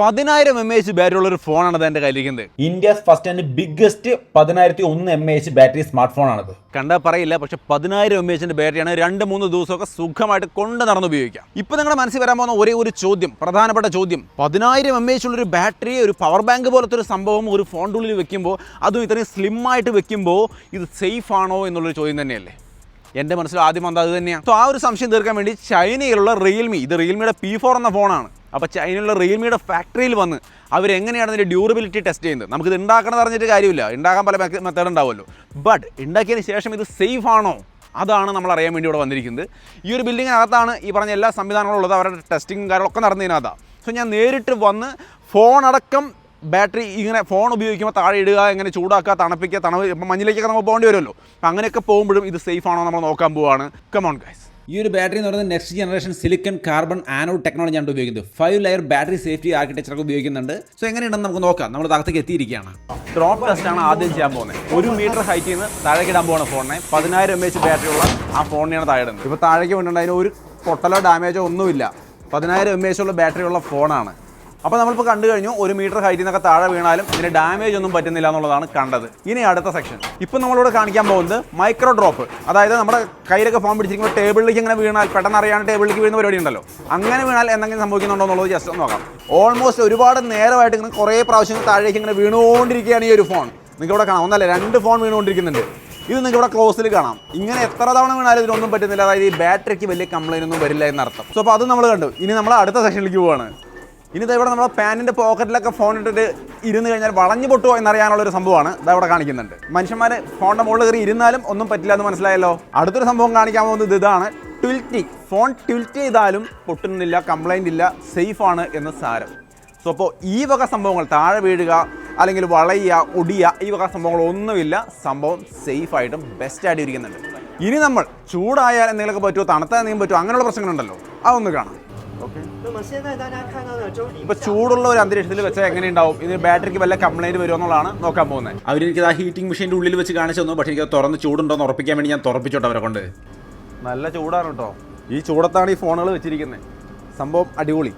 10,000 mAh battery ഉള്ള ഒരു ഫോണാണ് എൻ്റെ കയ്യിലിരിക്കുന്നത്. India's first and biggest 1001 mAh battery smart phone ആണത്. കണ്ടാൽ പറയില്ല, പക്ഷെ 10,000 mAh ബാറ്ററിയാണ് 2-3 ദിവസമൊക്കെ സുഖമായിട്ട് കൊണ്ട് നടന്ന് ഉപയോഗിക്കാം. ഇപ്പോൾ നിങ്ങളുടെ മനസ്സിൽ വരാൻ പോകുന്ന ഒരേ ഒരു ചോദ്യം, പ്രധാനപ്പെട്ട ചോദ്യം, 10,000 mAh ഉള്ളൊരു ബാറ്ററി, ഒരു പവർ ബാങ്ക് പോലത്തെ ഒരു സംഭവം ഒരു ഫോണിൻ്റെ ഉള്ളിൽ വെക്കുമ്പോൾ, അതും ഇത്രയും സ്ലിം ആയിട്ട് വെക്കുമ്പോൾ ഇത് സേഫ് ആണോ എന്നുള്ളൊരു ചോദ്യം തന്നെയല്ലേ എൻ്റെ മനസ്സിൽ ആദ്യം വന്നത്. അത് തന്നെയാണ്. സോ ആ ഒരു സംശയം തീർക്കാൻ വേണ്ടി ചൈനയിലുള്ള റിയൽമി, ഇത് റിയൽമിയുടെ P4 എന്ന ഫോണാണ്. അപ്പോൾ ചൈനയിലുള്ള റിയൽമിയുടെ ഫാക്ടറിയിൽ വന്ന് അവരെങ്ങനെയാണ് അതിൻ്റെ ഡ്യൂറബിലിറ്റി ടെസ്റ്റ് ചെയ്യുന്നത്. നമുക്കിത് ഉണ്ടാക്കണമെന്ന് അറിഞ്ഞിട്ട് കാര്യമില്ല, ഉണ്ടാക്കാൻ പല മെത്തേഡ് ഉണ്ടാവുമല്ലോ. ബട്ട് ഉണ്ടാക്കിയതിന് ശേഷം ഇത് സേഫ് ആണോ, അതാണ് നമ്മൾ അറിയാൻ വേണ്ടി ഇവിടെ വന്നിരിക്കുന്നത്. ഈ ഒരു ബിൽഡിങ്ങിനകത്താണ് ഈ പറഞ്ഞ എല്ലാ സംവിധാനങ്ങളും ഉള്ളത്. അവരുടെ ടെസ്റ്റിങ്ങും കാര്യങ്ങളൊക്കെ നടന്നതിനകത്താണ്. സോ ഞാൻ നേരിട്ട് വന്ന് ഫോണടക്കം ബാറ്ററി ഇങ്ങനെ ഫോൺ ഉപയോഗിക്കുമ്പോൾ താഴെ ഇടുക, എങ്ങനെ ചൂടാക്കുക, തണുപ്പിക്കുക, ഇപ്പം മഞ്ഞിലേക്കൊക്കെ നമ്മൾ പോകേണ്ടി വരുമല്ലോ. അപ്പം അങ്ങനെയൊക്കെ പോകുമ്പോഴും ഇത് സേഫ് ആണോ നമ്മൾ നോക്കാൻ പോവുകയാണ്. Come on guys. ഈ ഒരു ബാറ്ററി എന്ന് പറയുന്നത് next generation silicon carbon anode ടെക്നോളജിയാണ് ഉപയോഗിക്കുന്നത്. 5 ലെയർ ബാറ്ററി സേഫ്റ്റി ആർക്കിടെക്ചറൊക്കെ ഉപയോഗിക്കുന്നുണ്ട്. സോ എങ്ങനെയുണ്ടെന്ന് നമുക്ക് നോക്കാം. നമ്മൾ താഴത്തേക്ക് എത്തിയിരിക്കുകയാണ്. ഡ്രോപ്പ് ടെസ്റ്റാണ് ആദ്യം ചെയ്യാൻ പോകുന്നത്. 1 മീറ്റർ ഹൈറ്റിൽ നിന്ന് താഴേക്ക് ഇടാൻ പോകുന്ന ഫോണിനെ 10,000 mAh ബാറ്ററി ഉള്ള ആ ഫോണിനെയാണ് താഴെ ഇടുന്നത്. ഇപ്പോൾ താഴേക്ക് വേണ്ടിയിട്ട് അതിന് ഒരു പൊട്ടലോ ഡാമേജോ ഒന്നുമില്ല. 10,000 mAh ഉള്ള ബാറ്ററി ഉള്ള ഫോണാണ്. അപ്പോൾ നമ്മളിപ്പോൾ കണ്ടു കഴിഞ്ഞു, 1 മീറ്റർ ഹൈറ്റിൽ നിന്നൊക്കെ താഴെ വീണാലും ഇതിന് ഡാമേജ് ഒന്നും പറ്റുന്നില്ല എന്നുള്ളതാണ് കണ്ടത്. ഇനി അടുത്ത സെക്ഷൻ, ഇപ്പോൾ നമ്മളിവിടെ കാണിക്കാൻ പോകുന്നത് മൈക്രോ ഡ്രോപ്പ്. അതായത് നമ്മുടെ കയ്യിലൊക്കെ ഫോൺ പിടിച്ചിരിക്കുമ്പോൾ ടേബിളിലേക്ക് ഇങ്ങനെ വീണാൽ പെട്ടെന്ന് അറിയാണ്ട് ടേബിളിലേക്ക് വീഴുന്ന പരിപാടി ഉണ്ടല്ലോ, അങ്ങനെ വീണാൽ എന്തെങ്കിലും സംഭവിക്കുന്നുണ്ടോ എന്നുള്ളത് ജസ്റ്റ് ഒന്ന് നോക്കാം. ഓൾമോസ്റ്റ് ഒരുപാട് നേരമായിട്ട് ഇങ്ങനെ കുറേ പ്രാവശ്യം താഴേക്ക് ഇങ്ങനെ വീണുകൊണ്ടിരിക്കുകയാണ് ഈ ഒരു ഫോൺ. നിങ്ങൾക്ക് ഇവിടെ കാണാം, ഒന്നല്ല 2 ഫോൺ വീണുകൊണ്ടിരിക്കുന്നുണ്ട്. ഇത് നിങ്ങൾക്ക് ഇവിടെ ക്ലോസിൽ കാണാം. ഇങ്ങനെ എത്ര തവണ വീണാലും ഇതിനൊന്നും പറ്റുന്നില്ല. അതായത് ഈ ബാറ്ററിക്ക് വലിയ കംപ്ലൈൻറ്റ് ഒന്നും വരില്ല എന്നർത്ഥം. സോ അപ്പോൾ അത് നമ്മൾ കണ്ടു. ഇനി നമ്മൾ അടുത്ത സെക്ഷനിലേക്ക് പോവുകയാണ്. ഇനി ഇവിടെ നമ്മുടെ പാനിൻ്റെ പോക്കറ്റിലൊക്കെ ഫോൺ ഇട്ടിട്ട് ഇരുന്ന് കഴിഞ്ഞാൽ വളഞ്ഞു പൊട്ടുമോ എന്നറിയാനുള്ളൊരു സംഭവമാണ് ഇതാ ഇവിടെ കാണിക്കുന്നുണ്ട്. മനുഷ്യന്മാർ ഫോണിൻ്റെ മുകളിൽ കയറി ഇരുന്നാലും ഒന്നും പറ്റില്ല എന്ന് മനസ്സിലായല്ലോ. അടുത്തൊരു സംഭവം കാണിക്കാൻ പോകുന്നത് ഇതാണ് ട്വിൽറ്റിംഗ്. ഫോൺ ട്വിൽറ്റ് ചെയ്താലും പൊട്ടുന്നില്ല, കംപ്ലൈൻ്റ് ഇല്ല, സേഫാണ് എന്ന് സാരം. സോ അപ്പോൾ ഈ വക സംഭവങ്ങൾ, താഴെ വീഴുക അല്ലെങ്കിൽ വളയുക, ഒടിയുക, ഈ വക സംഭവങ്ങളൊന്നുമില്ല. സംഭവം സേഫായിട്ടും ബെസ്റ്റായിട്ട് ഇരിക്കുന്നുണ്ട്. ഇനി നമ്മൾ ചൂടായാൽ എന്തെങ്കിലുമൊക്കെ പറ്റുമോ, തണുത്താൽ എന്തെങ്കിലും പറ്റുമോ, അങ്ങനെയുള്ള പ്രശ്നങ്ങളുണ്ടല്ലോ, അതൊന്ന് കാണാം. ഓക്കെ, ഇപ്പോൾ ചൂടുള്ള ഒരു അന്തരീക്ഷത്തിൽ വെച്ചാൽ എങ്ങനെയുണ്ടാവും, ഇത് ബാറ്ററിക്ക് വല്ല കംപ്ലൈൻറ്റ് വരുമോ എന്നുള്ളതാണ് നോക്കാൻ പോകുന്നത്. അവരെനിക്ക് ആ ഹീറ്റിംഗ് മെഷീൻ്റെ ഉള്ളിൽ വെച്ച് കാണിച്ചു തന്നു. പക്ഷേ എനിക്ക് തുറന്ന് ചൂടുണ്ടോ എന്ന് ഉറപ്പിക്കാൻ വേണ്ടി ഞാൻ തുറപ്പിച്ചോട്ടെ അവരെ കൊണ്ട്. നല്ല ചൂടാണ് കേട്ടോ. ഈ ചൂടത്താണ് ഈ ഫോണുകൾ വെച്ചിരിക്കുന്നത്. സംഭവം അടിപൊളി.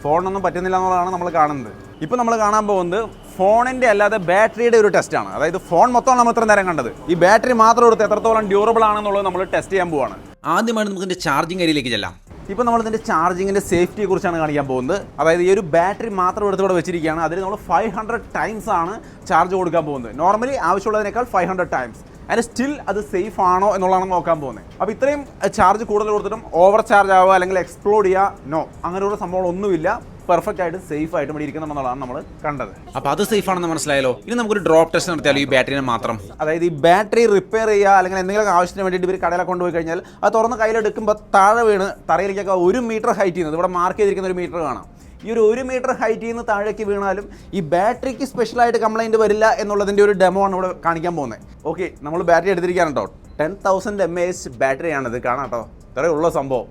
ഫോണൊന്നും പറ്റുന്നില്ല എന്നുള്ളതാണ് നമ്മൾ കാണുന്നത്. ഇപ്പോൾ നമ്മൾ കാണാൻ പോകുന്നത് ഫോണിൻ്റെ അല്ലാതെ ബാറ്ററിയുടെ ഒരു ടെസ്റ്റാണ്. അതായത് ഫോൺ മൊത്തമാണ് നമ്മൾ ഇത്ര നേരം കണ്ടത്. ഈ ബാറ്ററി മാത്രം എടുത്ത് എത്രത്തോളം ഡ്യൂറബിൾ ആണെന്നുള്ളത് നമ്മൾ ടെസ്റ്റ് ചെയ്യാൻ പോവാണ്. ആദ്യമായിട്ട് നമുക്ക് ഇതിൻ്റെ ചാർജിങ് ഏരിയയിലേക്ക് ചെല്ലാം. ഇപ്പോൾ നമ്മളിതിൻ്റെ ചാർജിങ്ങിൻ്റെ സേഫ്റ്റിയെ കുറിച്ചാണ് കാണിക്കാൻ പോകുന്നത്. അതായത് ഈ ഒരു ബാറ്ററി മാത്രം എടുത്ത് ഇവിടെ വെച്ചിരിക്കുകയാണ്. അതിൽ നമ്മൾ 500 ടൈംസ് ആണ് ചാർജ് കൊടുക്കാൻ പോകുന്നത്. നോർമലി ആവശ്യമുള്ളതിനേക്കാൾ 500 ടൈംസ്. ആൻഡ് സ്റ്റിൽ അത് സേഫ് ആണോ എന്നുള്ളതാണ് നോക്കാൻ പോകുന്നത്. അപ്പോൾ ഇത്രയും ചാർജ് കൂടുതൽ കൊടുത്തിട്ടും ഓവർ ചാർജ് ആവുക അല്ലെങ്കിൽ എക്സ്പ്ലോഡ് ചെയ്യുക, നോ, അങ്ങനെയുള്ള സംഭവങ്ങളൊന്നുമില്ല. പെർഫെക്റ്റ് ആയിട്ട് സേഫ് ആയിട്ട് ഇവിടെ ഇരിക്കുന്നുണ്ടെന്നുള്ളതാണ് നമ്മൾ കണ്ടത്. അപ്പോൾ അത് സേഫ് ആണെന്ന് മനസ്സിലായല്ലോ. ഇനി നമുക്കൊരു ഡ്രോപ്പ് ടെസ്റ്റ് നടത്തിയാലോ ഈ ബാറ്ററിനെ മാത്രം. അതായത് ഈ ബാറ്ററി റിപ്പയർ ചെയ്യുക അല്ലെങ്കിൽ എന്തെങ്കിലും ആവശ്യത്തിന് വേണ്ടിയിട്ട് ഇവർ കടയിലെ കൊണ്ടുപോയി കഴിഞ്ഞാൽ അത് തുറന്ന് കയ്യിലെടുക്കുമ്പോൾ താഴെ വീണ് തറയിലേക്കൊക്കെ 1 മീറ്റർ ഹൈറ്റ് ചെയ്യുന്നത് ഇവിടെ മാർക്ക് ചെയ്തിരിക്കുന്ന ഒരു മീറ്റർ കാണാം. ഈ ഒരു 1 മീറ്റർ ഹൈറ്റിൽ നിന്ന് താഴേക്ക് വീണാലും ഈ ബാറ്ററിക്ക് സ്പെഷ്യലായിട്ട് കംപ്ലൈൻറ്റ് വരില്ല എന്നുള്ളതിൻ്റെ ഒരു ഡെമോ ആണ് ഇവിടെ കാണിക്കാൻ പോകുന്നത്. ഓക്കെ, നമ്മൾ ബാറ്ററി എടുത്തിരിക്കുകയാണ് കേട്ടോ. 10,000 mAh ബാറ്ററിയാണിത്. കാണാം കേട്ടോ, ഇത്രയേ ഉള്ള സംഭവം.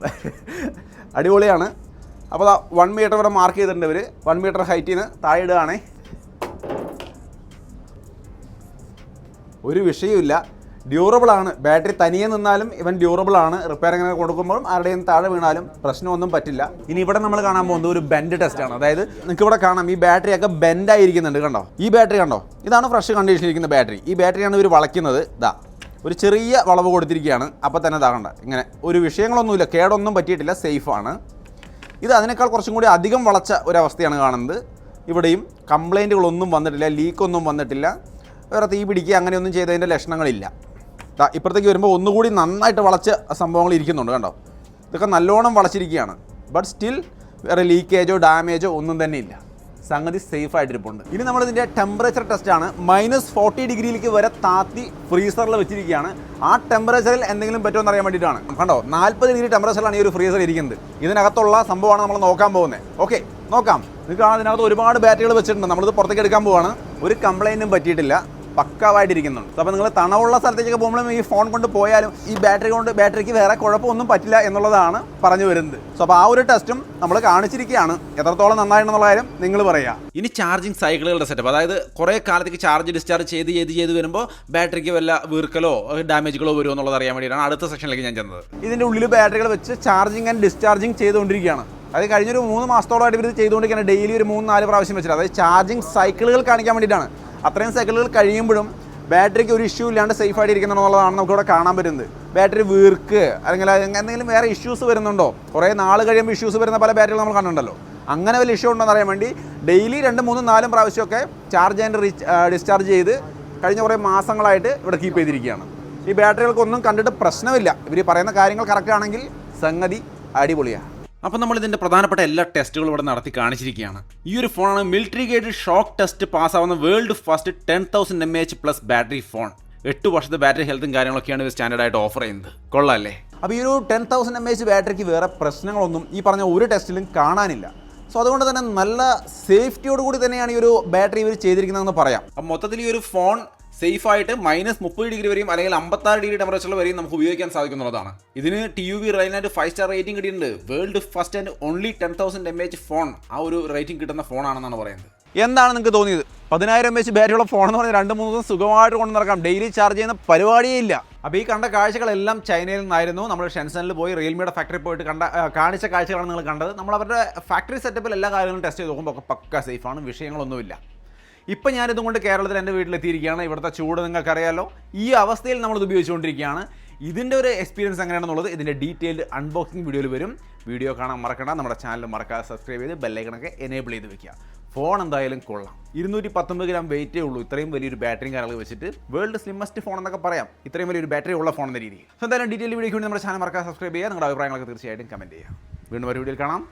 അടിപൊളിയാണ്. അപ്പോൾ 1 മീറ്റർ ഇവിടെ മാർക്ക് ചെയ്തിട്ടുണ്ട് ഇവർ. 1 മീറ്റർ ഹൈറ്റിൽ നിന്ന് താഴെ ഇടുകയാണേ. ഒരു വിഷയമില്ല, ഡ്യൂറബിളാണ്. ബാറ്ററി തനിയെ നിന്നാലും ഇവൻ ഡ്യൂറബിളാണ്. റിപ്പയർ ഇങ്ങനെ കൊടുക്കുമ്പോഴും ആരുടെയും താഴെ വീണാലും പ്രശ്നമൊന്നും പറ്റില്ല. ഇനി ഇവിടെ നമ്മൾ കാണാൻ പോകുന്നത് ഒരു ബെൻഡ് ടെസ്റ്റാണ്. അതായത് നിങ്ങൾക്ക് ഇവിടെ കാണാം, ഈ ബാറ്ററിയൊക്കെ ബെൻഡായിരിക്കുന്നുണ്ട്. കണ്ടോ, ഈ ബാറ്ററി കണ്ടോ, ഇതാണ് ഫ്രഷ് കണ്ടീഷനിരിക്കുന്ന ബാറ്ററി. ഈ ബാറ്ററിയാണ് ഇവർ വളയ്ക്കുന്നത്. ഇതാ ഒരു ചെറിയ വളവ് കൊടുത്തിരിക്കുകയാണ്. അപ്പോൾ തന്നെ ഇതാകണ്ട, ഇങ്ങനെ ഒരു വിഷയങ്ങളൊന്നുമില്ല, കേടൊന്നും പറ്റിയിട്ടില്ല, സേഫാണ്. ഇത് അതിനേക്കാൾ കുറച്ചും കൂടി അധികം വളച്ച ഒരവസ്ഥയാണ് കാണുന്നത്. ഇവിടെയും കംപ്ലൈൻറ്റുകളൊന്നും വന്നിട്ടില്ല, ലീക്കൊന്നും വന്നിട്ടില്ല, വേറെ തീ പിടിക്കുക അങ്ങനെയൊന്നും ചെയ്തതിൻ്റെ ലക്ഷണങ്ങളില്ല. ഇപ്പുറത്തേക്ക് വരുമ്പോൾ ഒന്നുകൂടി നന്നായിട്ട് വളച്ച സംഭവങ്ങൾ ഇരിക്കുന്നുണ്ട്. കണ്ടോ, ഇതൊക്കെ നല്ലോണം വളച്ചിരിക്കുകയാണ്. ബട്ട് സ്റ്റിൽ വേറെ ലീക്കേജോ ഡാമേജോ ഒന്നും തന്നെ ഇല്ല. സംഗതി സേഫ് ആയിട്ടിരിപ്പുണ്ട്. ഇനി നമ്മളിതിൻ്റെ ടെമ്പറേച്ചർ ടെസ്റ്റാണ്. -40 ഡിഗ്രിയിലേക്ക് വരെ താത്തി ഫ്രീസറിൽ വെച്ചിരിക്കുകയാണ്. ആ ടെമ്പറേച്ചറിൽ എന്തെങ്കിലും പറ്റുമെന്ന് അറിയാൻ വേണ്ടിയിട്ടാണ്. കണ്ടോ, 40 ഡിഗ്രി ടെമ്പറേച്ചറിലാണ് ഈ ഒരു ഫ്രീസർ ഇരിക്കുന്നത്. ഇതിനകത്തുള്ള സംഭവമാണ് നമ്മൾ നോക്കാൻ പോകുന്നത്. ഓക്കെ, നോക്കാം. നിങ്ങൾക്ക് കാണാൻ ഇതിനകത്ത് ഒരുപാട് ബാറ്ററികൾ വെച്ചിട്ടുണ്ട്. നമ്മളിത് പുറത്തേക്ക് എടുക്കാൻ പോവാണ്. ഒരു കംപ്ലൈൻറ്റും പറ്റിയിട്ടില്ല. പക്കാവായിട്ടിരിക്കുന്നുണ്ട്. അപ്പോൾ നിങ്ങൾ തണവുള്ള സ്ഥലത്തേക്ക് പോകുമ്പോഴും ഈ ഫോൺ കൊണ്ട് പോയാലും ഈ ബാറ്ററിക്ക് വേറെ കുഴപ്പമൊന്നും പറ്റില്ല എന്നുള്ളതാണ് പറഞ്ഞു വരുന്നത്. സോ അപ്പോൾ ആ ഒരു ടെസ്റ്റും നമ്മൾ കാണിച്ചിരിക്കുകയാണ്. എത്രത്തോളം നന്നായിട്ടുള്ള കാര്യം നിങ്ങൾ പറയുക. ഇനി ചാർജിങ് സൈക്കിളുകളുടെ സെറ്റപ്പ്, അതായത് കുറേ കാലത്തേക്ക് ചാർജ് ഡിസ്ചാർജ് ചെയ്ത് വരുമ്പോൾ ബാറ്ററിക്ക് വല്ല വീർക്കലോ ഡാമേജുകളോ വരുമോ എന്നുള്ളത് അറിയാൻ വേണ്ടിയിട്ടാണ് അടുത്ത സെക്ഷനിലേക്ക് ഞാൻ ചെന്നത്. ഇതിൻ്റെ ഉള്ളിൽ ബാറ്ററികൾ വെച്ച് ചാർജിങ് ആൻഡ് ഡിസ്ചാർജിങ് ചെയ്തുകൊണ്ടിരിക്കുകയാണ്. അത് കഴിഞ്ഞൊരു 3 മാസത്തോളമായിട്ട് ഇവർ ചെയ്തുകൊണ്ടിരിക്കുകയാണ്. ഡെയിലി ഒരു 3-4 പ്രാവശ്യം വെച്ചിട്ട്, അതായത് ചാർജിങ് സൈക്കിളുകൾ കാണിക്കാൻ വേണ്ടിയിട്ടാണ്. അത്രയും സൈക്കിളുകൾ കഴിയുമ്പോഴും ബാറ്ററിക്ക് ഒരു ഇഷ്യൂ ഇല്ലാണ്ട് സേഫ് ആയിട്ട് ഇരിക്കുന്നു എന്നുള്ളതാണ് നമുക്കിവിടെ കാണാൻ പറ്റുന്നത്. ബാറ്ററി വീർക്ക് അല്ലെങ്കിൽ എന്തെങ്കിലും വേറെ ഇഷ്യൂസ് വരുന്നുണ്ടോ, കുറേ നാൾ കഴിയുമ്പോൾ ഇഷ്യൂസ് വരുന്ന പല ബാറ്ററികൾ നമ്മൾ കണ്ടിട്ടുണ്ടല്ലോ. അങ്ങനെ വലിയ ഇഷ്യൂ ഉണ്ടോ എന്ന് അറിയാൻ വേണ്ടി ഡെയിലി 2-3-4 പ്രാവശ്യമൊക്കെ ചാർജ് ആൻഡ് ഡിസ്ചാർജ് ചെയ്ത് കഴിഞ്ഞ കുറേ മാസങ്ങളായിട്ട് ഇവിടെ കീപ്പ് ചെയ്തിരിക്കുകയാണ്. ഈ ബാറ്ററികൾക്കൊന്നും കണ്ടിട്ട് പ്രശ്നമില്ല. ഇവർ പറയുന്ന കാര്യങ്ങൾ കറക്റ്റ് ആണെങ്കിൽ സംഗതി അടിപൊളിയാണ്. അപ്പോൾ നമ്മൾ ഇതിൻ്റെ പ്രധാനപ്പെട്ട എല്ലാ ടെസ്റ്റുകളും ഇവിടെ നടത്തി കാണിച്ചിരിക്കുകയാണ്. ഈ ഒരു ഫോണാണ് മിലിറ്ററി ഗേഡ് ഷോക്ക് ടെസ്റ്റ് പാസ്സാവുന്ന world first 10,000 mAh plus battery phone. 8 വർഷത്തെ ബാറ്ററി ഹെൽത്തും കാര്യങ്ങളൊക്കെയാണ് ഇവർ സ്റ്റാൻഡേർഡായിട്ട് ഓഫർ ചെയ്യുന്നത്. കൊള്ളാമല്ലേ? അപ്പോൾ ഈ ഒരു 10,000 mAh ബാറ്ററിക്ക് വേറെ പ്രശ്നങ്ങളൊന്നും ഈ പറഞ്ഞ ഒരു ടെസ്റ്റിലും കാണാനില്ല. സോ അതുകൊണ്ട് തന്നെ നല്ല സേഫ്റ്റിയോടുകൂടി തന്നെയാണ് ഈ ഒരു ബാറ്ററി ഇവർ ചെയ്തിരിക്കുന്നതെന്ന് പറയാം. അപ്പം മൊത്തത്തിൽ ഈ ഒരു ഫോൺ സേഫായിട്ട് -30 വരെയും അല്ലെങ്കിൽ 56 ടെമ്പറേച്ചറിൽ വരെയും നമുക്ക് ഉപയോഗിക്കാൻ സാധിക്കുന്നതാണ്. ഇതിന് TUV റൈനായിട്ട് 5 സ്റ്റാർ റേറ്റിംഗ് കിട്ടിയിട്ടുണ്ട്. World first and only 10,000 mAh phone, ആ ഒരു റേറ്റിംഗ് കിട്ടുന്ന ഫോണാണെന്നാണ് പറയുന്നത്. എന്താണ് നിങ്ങൾക്ക് തോന്നിയത്? 10,000 mAh ബാറ്ററിയുള്ള ഫോൺ എന്ന് പറഞ്ഞാൽ 2-3 ദിവസം സുഖമായിട്ട് കൊണ്ട് നടക്കാം. ഡെയിലി ചാർജ് ചെയ്യുന്ന പരിപാടിയേ ഇല്ല. അപ്പോൾ ഈ കണ്ട കാഴ്ചകളെല്ലാം ചൈനയിൽ നിന്നായിരുന്നു. നമ്മൾ ഷെൻസണിൽ പോയി റിയൽമിയുടെ ഫാക്ടറി പോയിട്ട് കാണിച്ച കാഴ്ചകളാണ് നിങ്ങൾ കണ്ടത്. നമ്മൾ അവരുടെ ഫാക്ടറി സെറ്റപ്പിൽ എല്ലാ കാര്യങ്ങളും ടെസ്റ്റ് ചെയ്ത് നോക്കുമ്പോൾ ഒക്കെ പക്ക സേഫാണ്, വിഷയങ്ങളൊന്നുമില്ല. ഇപ്പം ഞാനിതും കൊണ്ട് കേരളത്തിൽ എൻ്റെ വീട്ടിലെത്തിയിരിക്കുകയാണ്. ഇവിടുത്തെ ചൂട് നിങ്ങൾക്കറിയാമല്ലോ. ഈ അവസ്ഥയിൽ നമ്മളിത് ഉപയോഗിച്ചുകൊണ്ടിരിക്കുകയാണ്. ഇതിൻ്റെ ഒരു എക്സ്പീരിയൻസ് എങ്ങനെയാണെന്നുള്ളത് ഇതിൻ്റെ ഡീറ്റെയിൽഡ് അൺബോക്സിംഗ് വീഡിയോയിൽ വരും. വീഡിയോ കാണാൻ മറക്കണ്ട. നമ്മുടെ ചാനൽ മറക്കാതെ സബ്സ്ക്രൈബ് ചെയ്ത് ബെല്ലൈക്കണൊക്കെ എനേബിൾ ചെയ്ത് വെക്കുക. ഫോൺ എന്തായാലും കൊള്ളാം. 219 ഗ്രാം വെയിറ്റേ ഉള്ളൂ. ഇത്രയും വലിയൊരു ബാറ്ററിയും കാര്യങ്ങൾ വെച്ചിട്ട് വേൾഡ് സ്ലിമ്മസ്റ്റ് ഫോൺ എന്നൊക്കെ പറയാം, ഇത്രയും വലിയൊരു ബാറ്ററി ഉള്ള ഫോൺ എന്ന രീതിയിൽ. സോ എന്തായാലും ഡീറ്റെയിൽ വീഡിയോയ്ക്ക് വേണ്ടി നമ്മുടെ ചാനൽ മറക്കാതെ സബ്സ്ക്രൈബ് ചെയ്യുക. നിങ്ങളുടെ അഭിപ്രായങ്ങളൊക്കെ തീർച്ചയായിട്ടും കമൻറ്റ് ചെയ്യുക. വീണ്ടും ഒരു വീഡിയോയിൽ കാണാം.